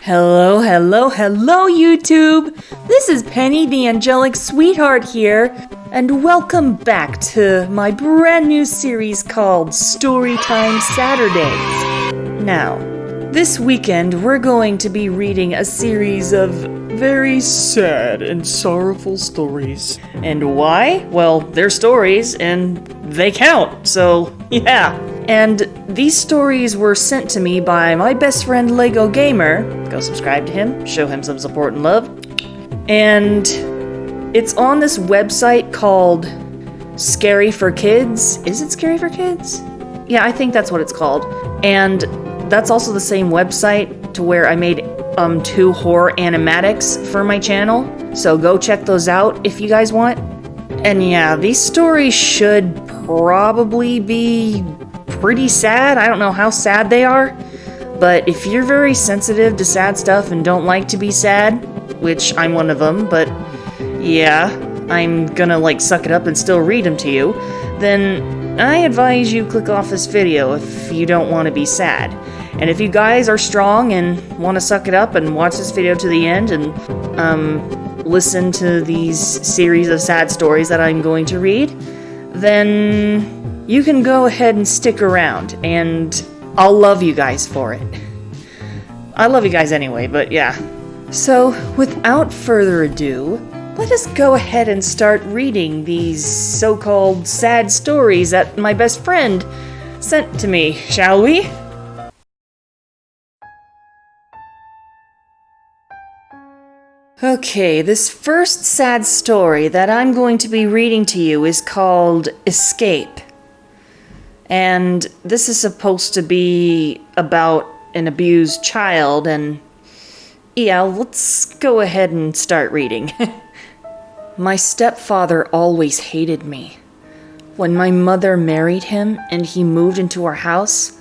Hello, hello, hello, YouTube! This is Penny, the Angelic Sweetheart here, and welcome back to my brand new series called Storytime Saturdays. Now, this weekend we're going to be reading a series of very sad and sorrowful stories. And why? Well, they're stories, and they count, so yeah. And these stories were sent to me by my best friend Lego Gamer. Go subscribe to him, show him some support and love. And it's on this website called Scary for Kids. Is it Scary for Kids? Yeah, I think that's what it's called. And that's also the same website to where I made 2 horror animatics for my channel. So go check those out if you guys want. And yeah, these stories should probably be pretty sad. I don't know how sad they are, but if you're very sensitive to sad stuff and don't like to be sad, which I'm one of them, but yeah, I'm gonna suck it up and still read them to you, then I advise you click off this video if you don't want to be sad. And if you guys are strong and want to suck it up and watch this video to the end and listen to these series of sad stories that I'm going to read, then you can go ahead and stick around, and I'll love you guys for it. I love you guys anyway, but yeah. So, without further ado, let us go ahead and start reading these so-called sad stories that my best friend sent to me, shall we? Okay, this first sad story that I'm going to be reading to you is called Escape. And this is supposed to be about an abused child, and yeah, let's go ahead and start reading. My stepfather always hated me. When my mother married him and he moved into our house,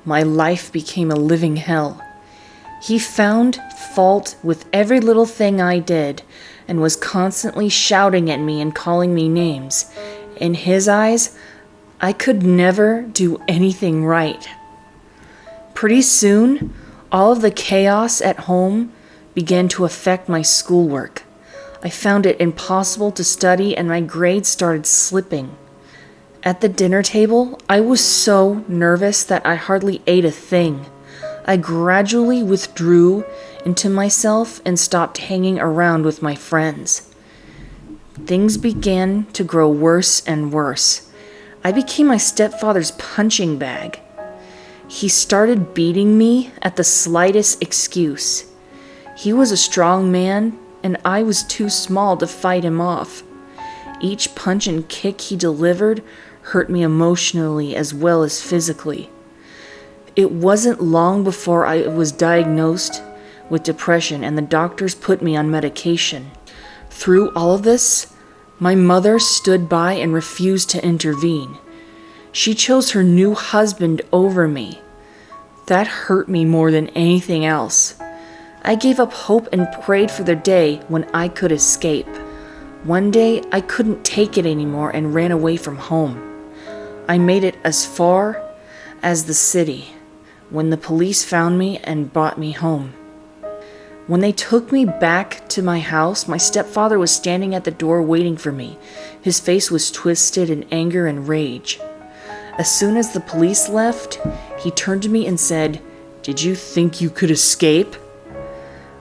my life became a living hell. He found fault with every little thing I did and was constantly shouting at me and calling me names. In his eyes, I could never do anything right. Pretty soon, all of the chaos at home began to affect my schoolwork. I found it impossible to study and my grades started slipping. At the dinner table, I was so nervous that I hardly ate a thing. I gradually withdrew into myself and stopped hanging around with my friends. Things began to grow worse and worse. I became my stepfather's punching bag. He started beating me at the slightest excuse. He was a strong man, and I was too small to fight him off. Each punch and kick he delivered hurt me emotionally as well as physically. It wasn't long before I was diagnosed with depression, and the doctors put me on medication. Through all of this, my mother stood by and refused to intervene. She chose her new husband over me. That hurt me more than anything else. I gave up hope and prayed for the day when I could escape. One day, I couldn't take it anymore and ran away from home. I made it as far as the city when the police found me and brought me home. When they took me back to my house, my stepfather was standing at the door waiting for me. His face was twisted in anger and rage. As soon as the police left, he turned to me and said, "Did you think you could escape?"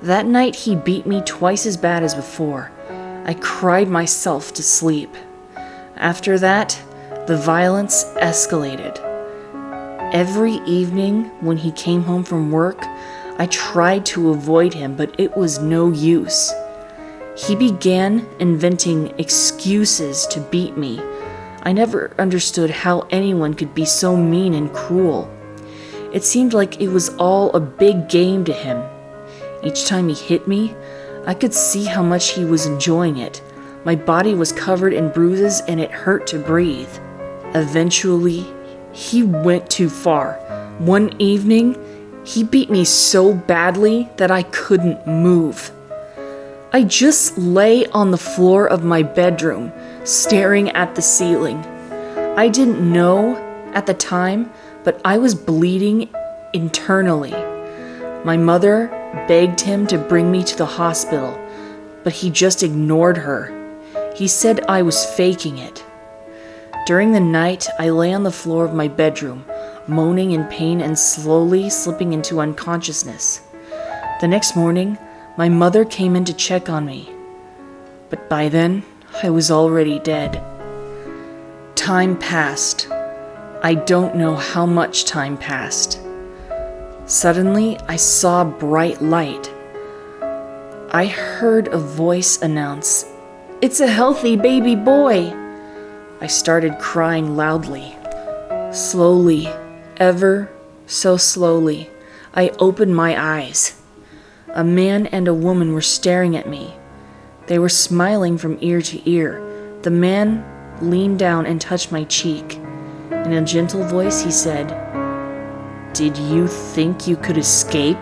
That night he beat me twice as bad as before. I cried myself to sleep. After that, the violence escalated. Every evening when he came home from work, I tried to avoid him, but it was no use. He began inventing excuses to beat me. I never understood how anyone could be so mean and cruel. It seemed like it was all a big game to him. Each time he hit me, I could see how much he was enjoying it. My body was covered in bruises and it hurt to breathe. Eventually, he went too far. One evening, he beat me so badly that I couldn't move. I just lay on the floor of my bedroom, staring at the ceiling. I didn't know at the time, but I was bleeding internally. My mother begged him to bring me to the hospital, but he just ignored her. He said I was faking it. During the night, I lay on the floor of my bedroom, moaning in pain and slowly slipping into unconsciousness. The next morning, my mother came in to check on me, but by then, I was already dead. Time passed. I don't know how much time passed. Suddenly, I saw a bright light. I heard a voice announce, "It's a healthy baby boy." I started crying loudly. Slowly, ever so slowly, I opened my eyes. A man and a woman were staring at me. They were smiling from ear to ear. The man leaned down and touched my cheek. In a gentle voice, he said, "Did you think you could escape?"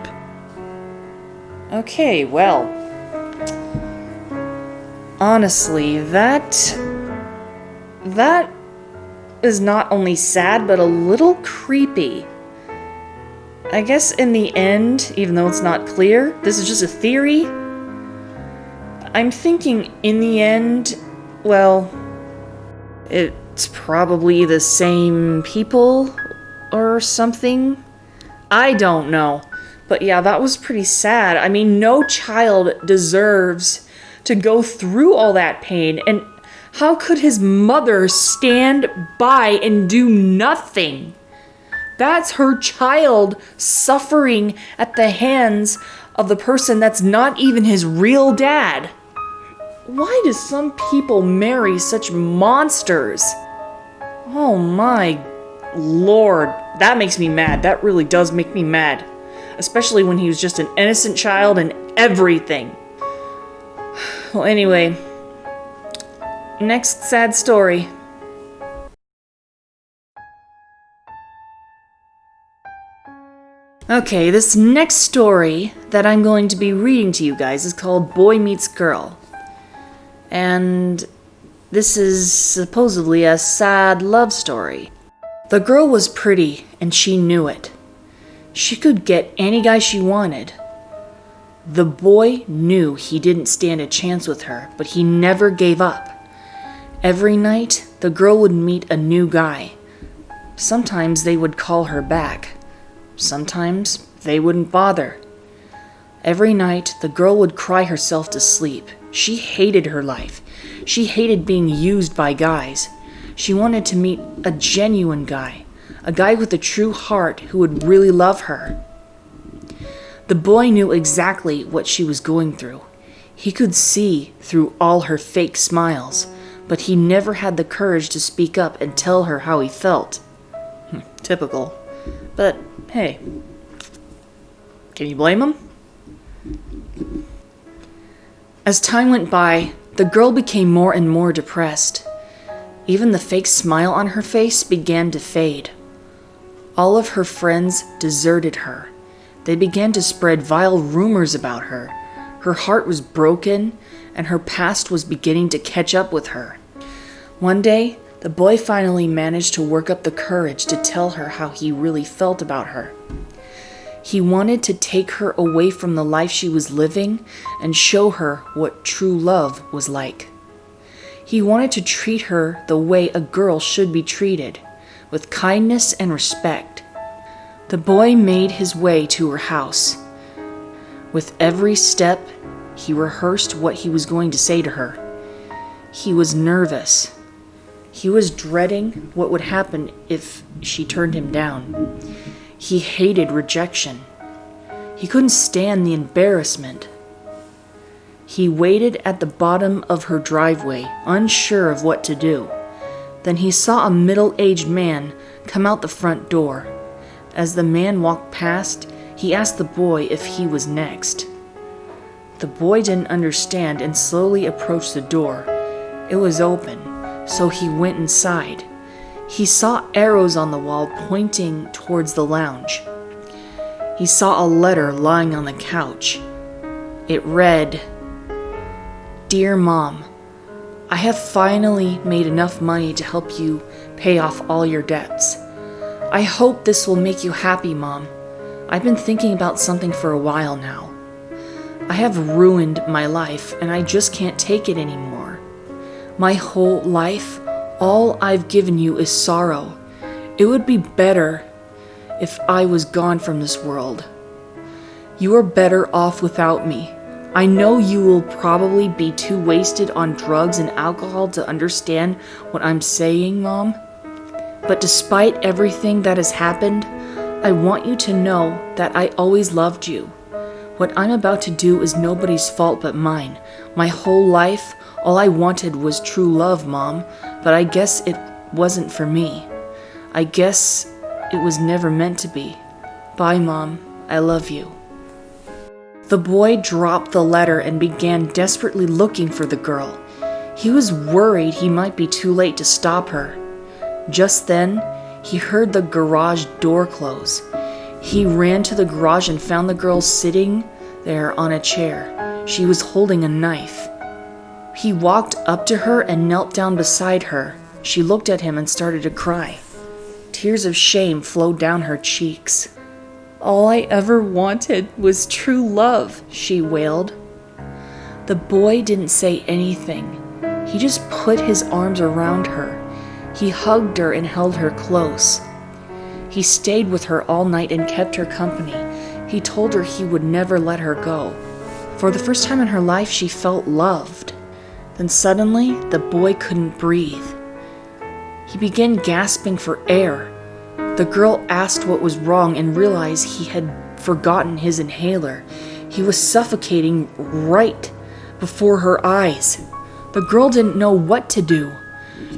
Okay, well, honestly, that is not only sad, but a little creepy. I guess in the end, even though it's not clear, this is just a theory. I'm thinking in the end, well, it's probably the same people or something. I don't know. But yeah, that was pretty sad. I mean, no child deserves to go through all that pain. And how could his mother stand by and do nothing? That's her child suffering at the hands of the person that's not even his real dad. Why do some people marry such monsters? Oh my Lord, that makes me mad. That really does make me mad. Especially when he was just an innocent child and everything. Well, anyway, next sad story. Okay, this next story that I'm going to be reading to you guys is called Boy Meets Girl. And this is supposedly a sad love story. The girl was pretty, and she knew it. She could get any guy she wanted. The boy knew he didn't stand a chance with her, but he never gave up. Every night, the girl would meet a new guy. Sometimes they would call her back. Sometimes they wouldn't bother. Every night, the girl would cry herself to sleep. She hated her life. She hated being used by guys. She wanted to meet a genuine guy, a guy with a true heart who would really love her. The boy knew exactly what she was going through. He could see through all her fake smiles, but he never had the courage to speak up and tell her how he felt. Typical. But hey, can you blame him? As time went by, the girl became more and more depressed. Even the fake smile on her face began to fade. All of her friends deserted her. They began to spread vile rumors about her. Her heart was broken, and her past was beginning to catch up with her. One day, the boy finally managed to work up the courage to tell her how he really felt about her. He wanted to take her away from the life she was living and show her what true love was like. He wanted to treat her the way a girl should be treated, with kindness and respect. The boy made his way to her house. With every step, he rehearsed what he was going to say to her. He was nervous. He was dreading what would happen if she turned him down. He hated rejection. He couldn't stand the embarrassment. He waited at the bottom of her driveway, unsure of what to do. Then he saw a middle-aged man come out the front door. As the man walked past, he asked the boy if he was next. The boy didn't understand and slowly approached the door. It was open, so he went inside. He saw arrows on the wall pointing towards the lounge. He saw a letter lying on the couch. It read, "Dear Mom, I have finally made enough money to help you pay off all your debts. I hope this will make you happy, Mom. I've been thinking about something for a while now. I have ruined my life and I just can't take it anymore. My whole life, all I've given you is sorrow. It would be better if I was gone from this world. You are better off without me. I know you will probably be too wasted on drugs and alcohol to understand what I'm saying, Mom. But despite everything that has happened, I want you to know that I always loved you. What I'm about to do is nobody's fault but mine. My whole life, all I wanted was true love, Mom, but I guess it wasn't for me. I guess it was never meant to be. Bye, Mom. I love you. The boy dropped the letter and began desperately looking for the girl. He was worried he might be too late to stop her. Just then, he heard the garage door close. He ran to the garage and found the girl sitting there on a chair. She was holding a knife. He walked up to her and knelt down beside her. She looked at him and started to cry. Tears of shame flowed down her cheeks. All I ever wanted was true love, she wailed. The boy didn't say anything. He just put his arms around her. He hugged her and held her close. He stayed with her all night and kept her company. He told her he would never let her go. For the first time in her life, she felt loved. Then suddenly, the boy couldn't breathe. He began gasping for air. The girl asked what was wrong and realized he had forgotten his inhaler. He was suffocating right before her eyes. The girl didn't know what to do.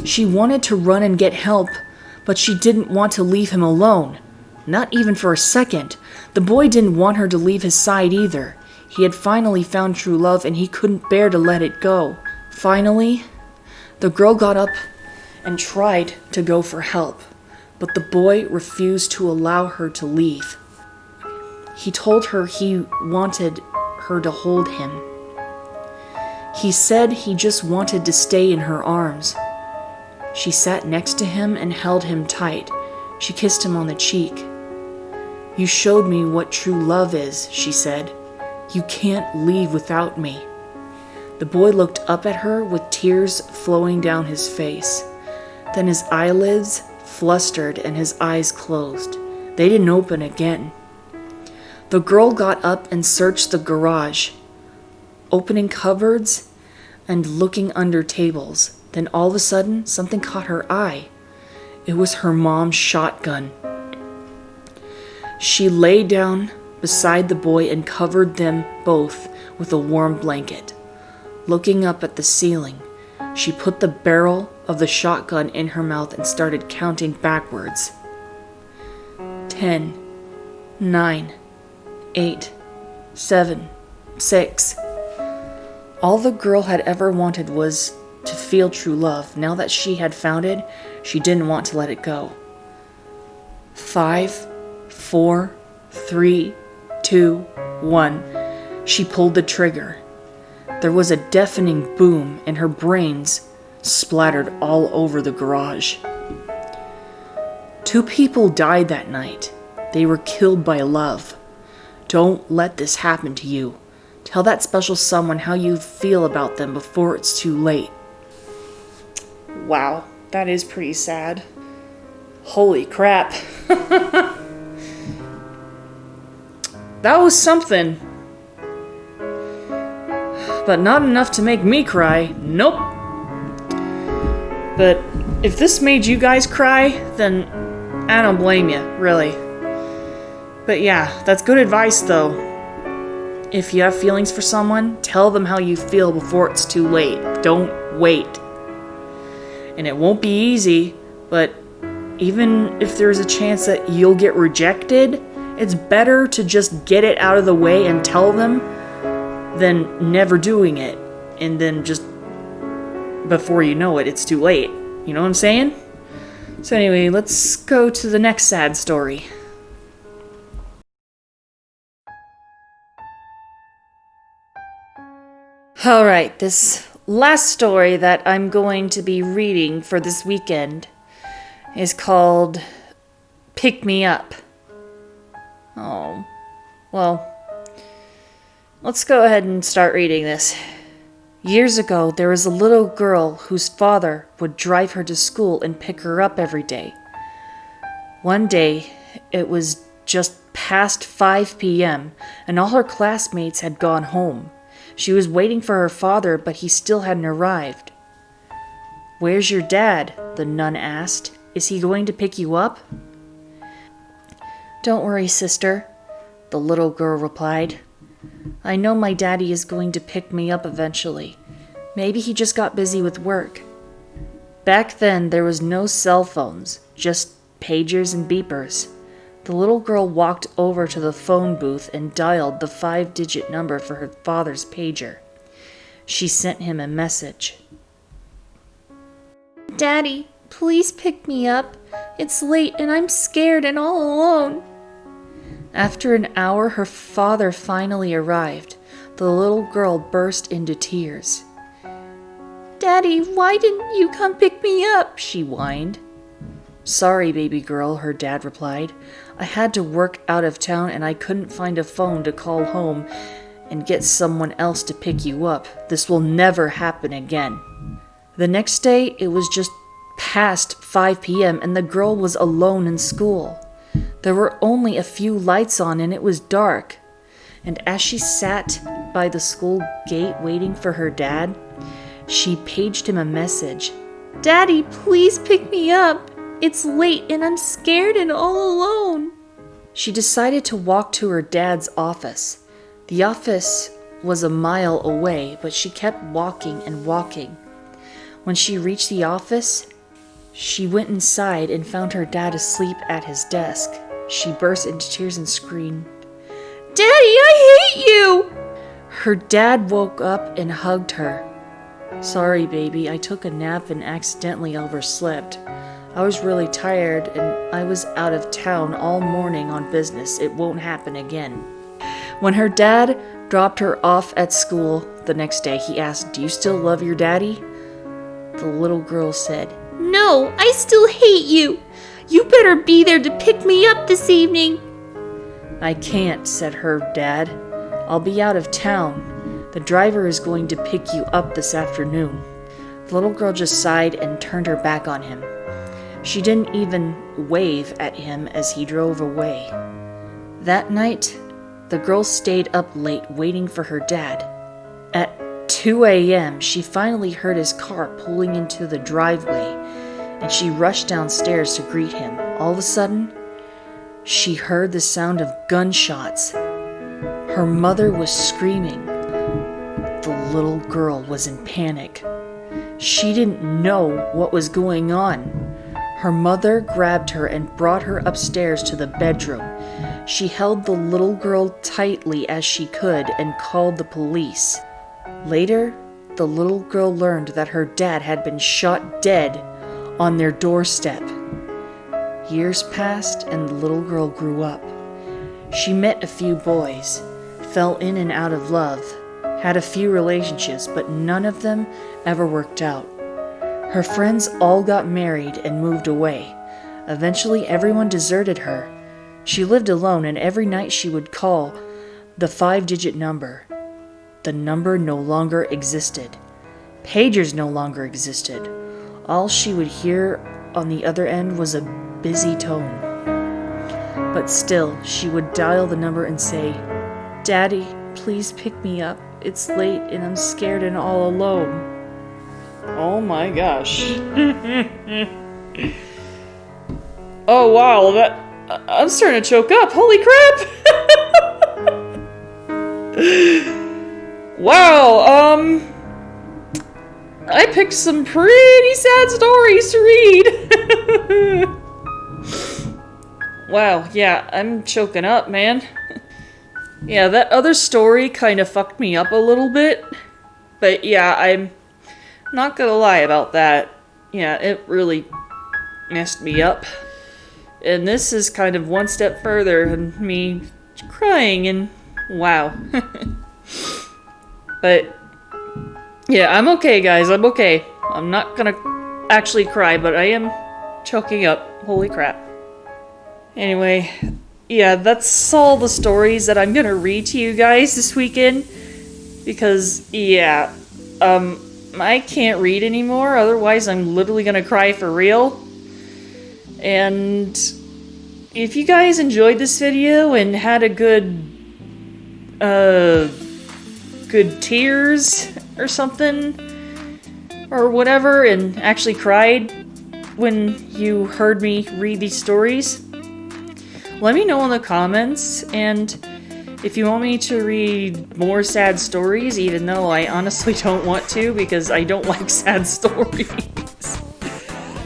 She wanted to run and get help, but she didn't want to leave him alone. Not even for a second. The boy didn't want her to leave his side either. He had finally found true love and he couldn't bear to let it go. Finally, the girl got up and tried to go for help, but the boy refused to allow her to leave. He told her he wanted her to hold him. He said he just wanted to stay in her arms. She sat next to him and held him tight. She kissed him on the cheek. You showed me what true love is, she said. You can't leave without me. The boy looked up at her with tears flowing down his face. Then his eyelids flustered and his eyes closed. They didn't open again. The girl got up and searched the garage, opening cupboards and looking under tables. Then all of a sudden, something caught her eye. It was her mom's shotgun. She lay down beside the boy and covered them both with a warm blanket. Looking up at the ceiling, she put the barrel of the shotgun in her mouth and started counting backwards. 10, 9, 8, 7, 6. All the girl had ever wanted was to feel true love. Now that she had found it, she didn't want to let it go. 5, 4, 3, 2, 1. She pulled the trigger. There was a deafening boom, and her brains splattered all over the garage. 2 people died that night. They were killed by love. Don't let this happen to you. Tell that special someone how you feel about them before it's too late. Wow, that is pretty sad. Holy crap. That was something. But not enough to make me cry. Nope. But if this made you guys cry, then I don't blame you, really. But yeah, that's good advice though. If you have feelings for someone, tell them how you feel before it's too late. Don't wait. And it won't be easy, but even if there's a chance that you'll get rejected, it's better to just get it out of the way and tell them than never doing it, and then just before you know it, it's too late. You know what I'm saying? So anyway, let's go to the next sad story. Alright, this last story that I'm going to be reading for this weekend is called Pick Me Up. Oh, well, Let's go ahead and start reading this. Years ago, there was a little girl whose father would drive her to school and pick her up every day. One day, it was just past 5 p.m., and all her classmates had gone home. She was waiting for her father, but he still hadn't arrived. "Where's your dad?" the nun asked. "Is he going to pick you up?" "Don't worry, sister," the little girl replied. "I know my daddy is going to pick me up eventually. Maybe he just got busy with work." Back then, there was no cell phones, just pagers and beepers. The little girl walked over to the phone booth and dialed the 5-digit number for her father's pager. She sent him a message. "Daddy, please pick me up. It's late and I'm scared and all alone." After an hour, her father finally arrived. The little girl burst into tears. "Daddy, why didn't you come pick me up?" she whined. "Sorry, baby girl," her dad replied. "I had to work out of town and I couldn't find a phone to call home and get someone else to pick you up. This will never happen again." The next day, it was just past 5 p.m. and the girl was alone in school. There were only a few lights on and it was dark. And as she sat by the school gate waiting for her dad, she paged him a message. "Daddy, please pick me up. It's late and I'm scared and all alone." She decided to walk to her dad's office. The office was a mile away, but she kept walking and walking. When she reached the office, she went inside and found her dad asleep at his desk. She burst into tears and screamed, "Daddy, I hate you!" Her dad woke up and hugged her. "Sorry, baby, I took a nap and accidentally overslept. I was really tired and I was out of town all morning on business. It won't happen again." When her dad dropped her off at school the next day, he asked, "Do you still love your daddy?" The little girl said, "No, I still hate you. You better be there to pick me up this evening." "I can't," said her dad. "I'll be out of town. The driver is going to pick you up this afternoon." The little girl just sighed and turned her back on him. She didn't even wave at him as he drove away. That night, the girl stayed up late waiting for her dad. At 2 a.m., she finally heard his car pulling into the driveway, and she rushed downstairs to greet him. All of a sudden, she heard the sound of gunshots. Her mother was screaming. The little girl was in panic. She didn't know what was going on. Her mother grabbed her and brought her upstairs to the bedroom. She held the little girl tightly as she could and called the police. Later, the little girl learned that her dad had been shot dead on their doorstep. Years passed and the little girl grew up. She met a few boys, fell in and out of love, had a few relationships, but none of them ever worked out. Her friends all got married and moved away. Eventually, everyone deserted her. She lived alone, and every night she would call the 5-digit number. The number no longer existed. Pagers no longer existed. All she would hear on the other end was a busy tone. But still, she would dial the number and say, "Daddy, please pick me up. It's late and I'm scared and all alone." Oh my gosh. Oh wow, I'm starting to choke up. Holy crap! Wow, I picked some pretty sad stories to read. Wow, yeah, I'm choking up, man. Yeah, that other story kind of fucked me up a little bit. But yeah, I'm not gonna lie about that. Yeah, it really messed me up. And this is kind of one step further and me crying and wow. But yeah, I'm okay, guys. I'm okay. I'm not gonna actually cry, but I am choking up. Holy crap. Anyway, yeah, that's all the stories that I'm gonna read to you guys this weekend. Because, yeah, I can't read anymore, otherwise I'm literally gonna cry for real. And if you guys enjoyed this video and had a good tears or something, or whatever, and actually cried when you heard me read these stories, let me know in the comments. And if you want me to read more sad stories, even though I honestly don't want to, because I don't like sad stories.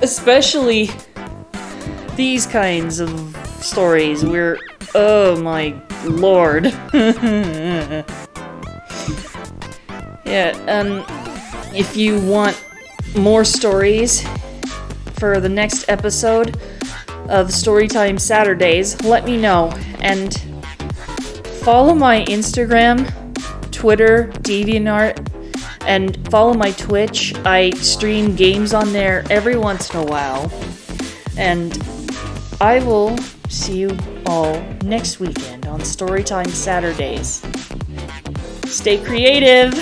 Especially these kinds of stories where, oh my lord. Yeah, if you want more stories for the next episode of Storytime Saturdays, let me know. And follow my Instagram, Twitter, DeviantArt, and follow my Twitch. I stream games on there every once in a while. And I will see you all next weekend on Storytime Saturdays. Stay creative!